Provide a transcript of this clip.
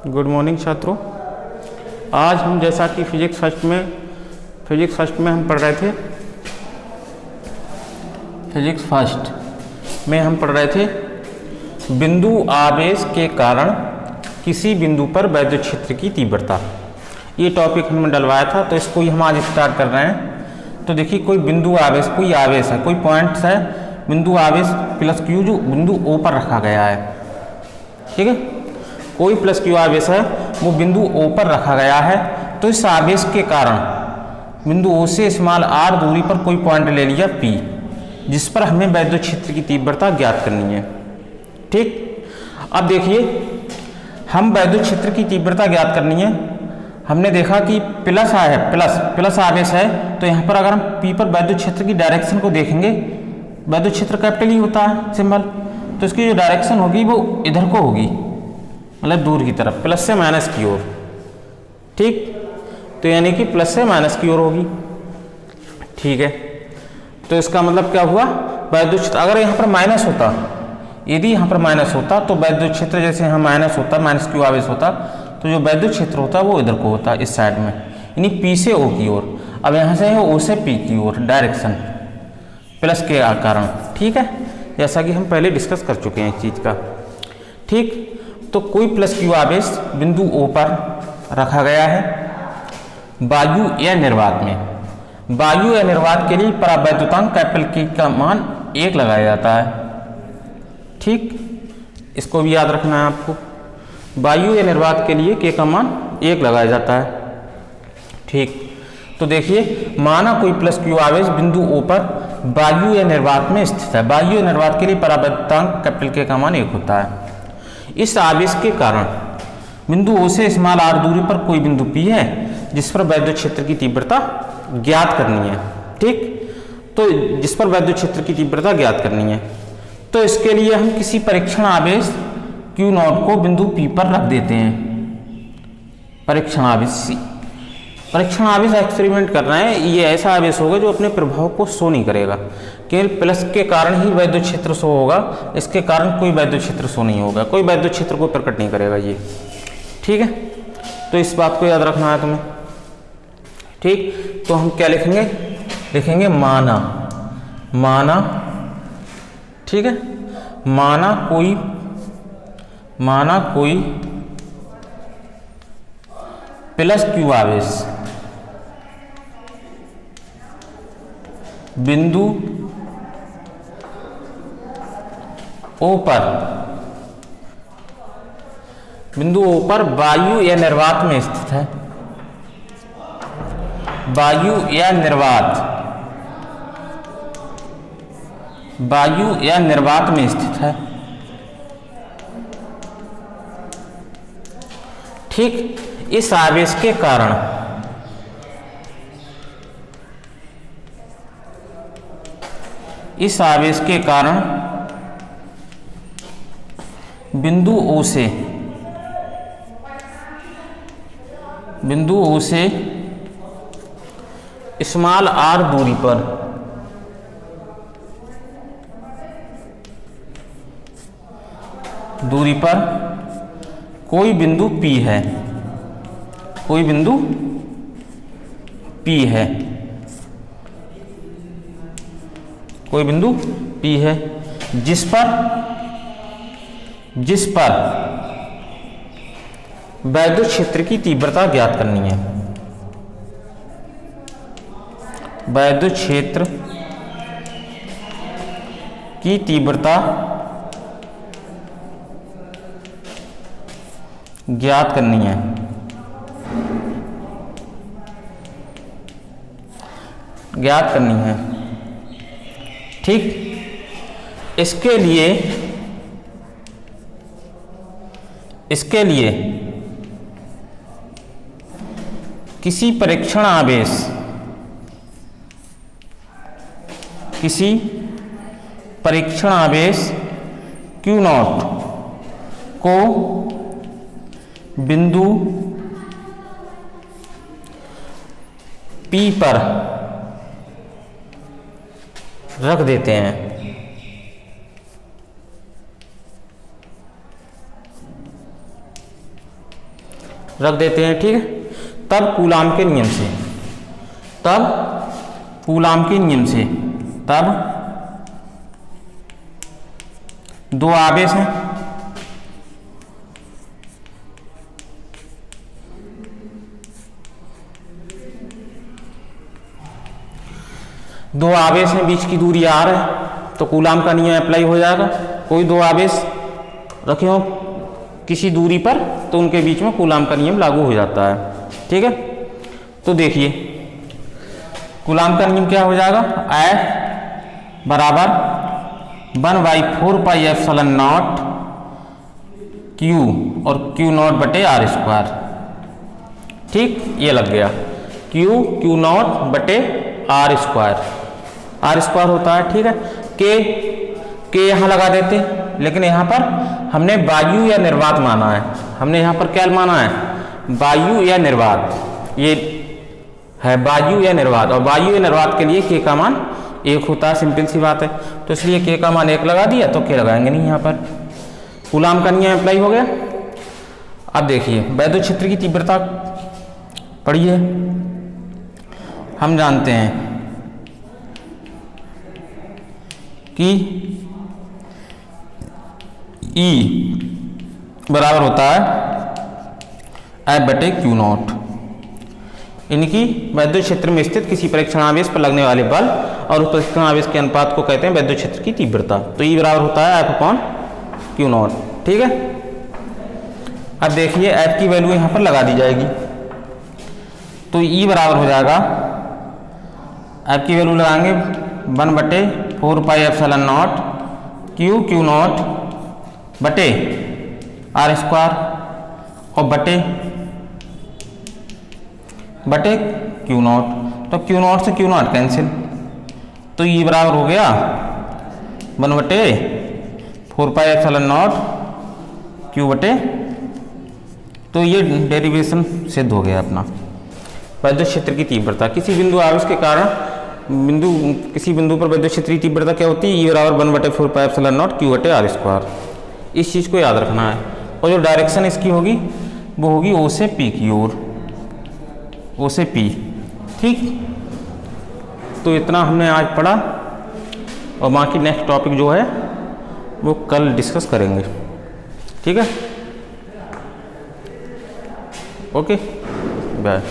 Good morning छात्रों। आज हम जैसा कि फिजिक्स फर्स्ट में हम पढ़ रहे थे बिंदु आवेश के कारण किसी बिंदु पर वैद्युत क्षेत्र की तीव्रता। ये टॉपिक हमने डलवाया था, तो इसको ही हम आज स्टार्ट कर रहे हैं। तो देखिए, कोई बिंदु आवेश, कोई आवेश है, कोई पॉइंट्स है, बिंदु आवेश प्लस क्यू जो बिंदु ओ पर रखा गया है, ठीक है। कोई प्लस क्यू आवेश है, वो बिंदु ओ पर रखा गया है। तो इस आवेश के कारण बिंदु ओ से स्मॉल आर दूरी पर कोई पॉइंट ले लिया P, जिस पर हमें वैद्युत क्षेत्र की तीव्रता ज्ञात करनी है, ठीक। अब देखिए, हम वैद्युत क्षेत्र की तीव्रता ज्ञात करनी है। हमने देखा कि प्लस आवेश है, तो यहाँ पर अगर हम P पर वैद्युत क्षेत्र की डायरेक्शन को देखेंगे, वैद्युत क्षेत्र कैपिटल ही होता है सिंबल, तो इसकी जो डायरेक्शन होगी वो इधर को होगी, मतलब दूर की तरफ, प्लस से माइनस की ओर, ठीक। तो यानी कि प्लस से माइनस की ओर होगी, ठीक है। तो इसका मतलब क्या हुआ, वैद्युत क्षेत्र अगर यहाँ पर माइनस होता, यदि यहाँ पर माइनस होता तो वैद्युत क्षेत्र जैसे यहाँ माइनस होता, माइनस क्यू आवेश होता, तो जो वैद्युत क्षेत्र होता वो इधर को होता, इस साइड में, यानी P से O की ओर। अब यहाँ से है O से P की ओर डायरेक्शन प्लस के कारण, ठीक है, जैसा कि हम पहले डिस्कस कर चुके हैं इस चीज़ का, ठीक। तो कोई प्लस क्यू आवेश बिंदु O पर रखा गया है वायु या निर्वात में। वायु या निर्वात के लिए परावैद्युतांक कैपिटल K का मान 1 लगाया जाता है, ठीक। इसको भी याद रखना है आपको। वायु या निर्वात के लिए K का मान 1 लगाया जाता है, ठीक। तो देखिए, माना कोई प्लस क्यू आवेश बिंदु O पर वायु या निर्वात में स्थित है। वायु या निर्वात के लिए परावैद्युतांक कैपिटल K का मान 1 होता है। इस आवेश के कारण बिंदु O से स्मॉल r दूरी पर कोई बिंदु P है, जिस पर वैद्युत क्षेत्र की तीव्रता ज्ञात करनी है, ठीक। तो जिस पर वैद्युत क्षेत्र की तीव्रता ज्ञात करनी है, तो इसके लिए हम किसी परीक्षण आवेश Q0 को बिंदु P पर रख देते हैं। परीक्षण आवेश एक्सपेरिमेंट कर रहे हैं, ये ऐसा आवेश होगा जो अपने प्रभाव को शो नहीं करेगा, केवल प्लस के कारण ही वैद्युत क्षेत्र शो होगा, इसके कारण कोई वैद्युत क्षेत्र शो नहीं होगा, कोई वैद्युत क्षेत्र को प्रकट नहीं करेगा ये, ठीक है। तो इस बात को याद रखना है तुम्हें, ठीक। तो हम क्या लिखेंगे माना, ठीक है। माना कोई प्लस क्यू आवेश बिंदु O पर वायु या निर्वात में स्थित है। वायु या निर्वात में स्थित है, ठीक। इस आवेश के कारण बिंदु O से स्मॉल r दूरी पर कोई बिंदु P है, जिस पर वैद्युत क्षेत्र की तीव्रता ज्ञात करनी है। वैद्युत क्षेत्र की तीव्रता ज्ञात करनी है, ठीक। इसके लिए किसी परीक्षण आवेश Q0 को बिंदु P पर रख देते हैं। रख देते हैं, ठीक है। तब कूलाम के नियम से, तब कूलाम के नियम से, तब दो आवेश हैं, दो आवेश हैं, बीच की दूरी r है, तो कूलाम का नियम अप्लाई हो जाएगा। कोई दो आवेश रखे हो किसी दूरी पर तो उनके बीच में कूलाम का नियम लागू हो जाता है, ठीक है। तो देखिए कूलाम का नियम क्या हो जाएगा, F बराबर 1/4πε0 Q और Q0 बटे R स्क्वायर, ठीक, ये लग गया। Q0 बटे R स्क्वायर होता है, ठीक है। के यहाँ लगा देते, लेकिन यहाँ पर हमने वायु या निर्वात माना है, हमने यहाँ पर क्या माना है, वायु या निर्वात, ये है वायु या निर्वात, और वायु या निर्वात के लिए के का मान 1 होता है, सिंपल सी बात है। तो इसलिए के का मान 1 लगा दिया, तो के लगाएंगे नहीं यहाँ पर, कूलाम का नियम अप्लाई हो गया। अब देखिए वैद्युत क्षेत्र की तीव्रता पढ़िए, हम जानते हैं कि E बराबर होता है F बटे Q0, इनकी वैद्युत क्षेत्र में स्थित किसी परीक्षण आवेश पर लगने वाले बल और उस परीक्षण आवेश के अनुपात को कहते हैं वैद्युत क्षेत्र की तीव्रता। तो E बराबर होता है F/Q0, ठीक है। अब देखिए F की वैल्यू यहाँ पर लगा दी जाएगी, तो E बराबर हो जाएगा, F की वैल्यू लगाएंगे 1/4πε0 Q0 बटे R स्क्वायर और बटे Q0, तो Q0 से Q0 कैंसिल, तो ये बराबर हो गया 1/4πε0 Q बटे, तो ये डेरिवेशन सिद्ध हो गया अपना। वैद्युत क्षेत्र की तीव्रता किसी बिंदु आवेश के कारण किसी बिंदु पर वैद्युत क्षेत्र की तीव्रता क्या होती है, E बराबर 1/4πε0 Q बटे R स्क्वायर, इस चीज़ को याद रखना है। और जो डायरेक्शन इसकी होगी वो होगी O से P की ओर, O से P, ठीक। तो इतना हमने आज पढ़ा, और बाकी नेक्स्ट टॉपिक जो है वो कल डिस्कस करेंगे, ठीक है। Okay, bye.